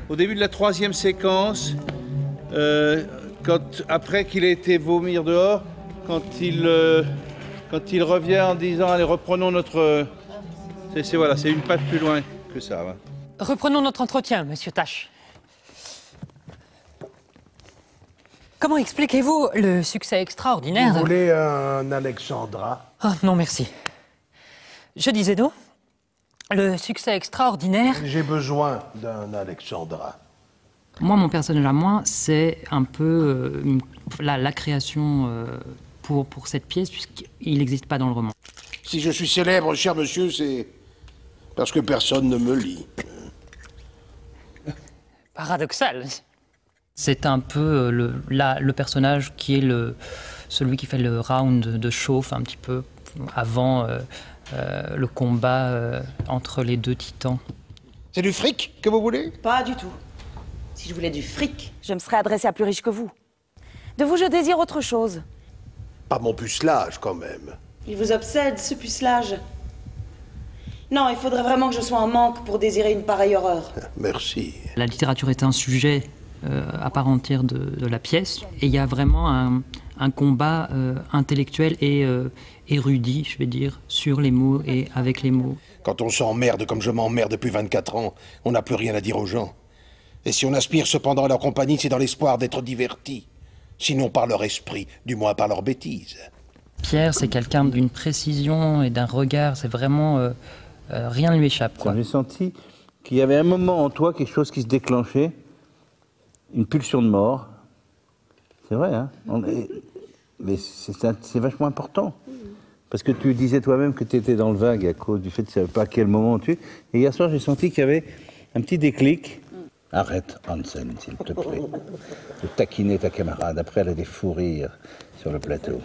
au début de la 3e séquence, après qu'il ait été vomir dehors, quand il revient en disant « Allez, reprenons notre... » Voilà, c'est une page plus loin que ça. Ouais. Reprenons notre entretien, monsieur Tache. Comment expliquez-vous le succès extraordinaire Vous voulez un Alexandra? Oh, non, merci. Je disais donc, le succès extraordinaire... J'ai besoin d'un Alexandra. Moi, mon personnage à moi, c'est un peu la création pour cette pièce, puisqu'il n'existe pas dans le roman. Si je suis célèbre, cher monsieur, c'est parce que personne ne me lit. Paradoxal. C'est un peu le personnage qui est celui qui fait le round de chauffe un petit peu avant le combat entre les deux titans. C'est du fric que vous voulez? Pas du tout. Si je voulais du fric, je me serais adressée à plus riche que vous. De vous, je désire autre chose. Pas mon pucelage, quand même. Il vous obsède, ce pucelage. Non, il faudrait vraiment que je sois en manque pour désirer une pareille horreur. Merci. La littérature est un sujet à part entière de la pièce, et il y a vraiment un combat intellectuel et érudit, je vais dire, sur les mots et avec les mots. Quand on s'emmerde comme je m'emmerde depuis 24 ans, on n'a plus rien à dire aux gens. Et si on aspire cependant à leur compagnie, c'est dans l'espoir d'être diverti. Sinon par leur esprit, du moins par leur bêtise. Pierre, c'est quelqu'un d'une précision et d'un regard, c'est vraiment... rien ne lui échappe, quoi. J'ai senti qu'il y avait un moment en toi, quelque chose qui se déclenchait, une pulsion de mort. C'est vrai, hein? Mais c'est vachement important. Parce que tu disais toi-même que tu étais dans le vague à cause du fait que tu ne savais pas à quel moment tu... Et hier soir, j'ai senti qu'il y avait un petit déclic. Arrête, Hansen, s'il te plaît, de taquiner ta camarade. Après, elle a des fous rires sur le plateau.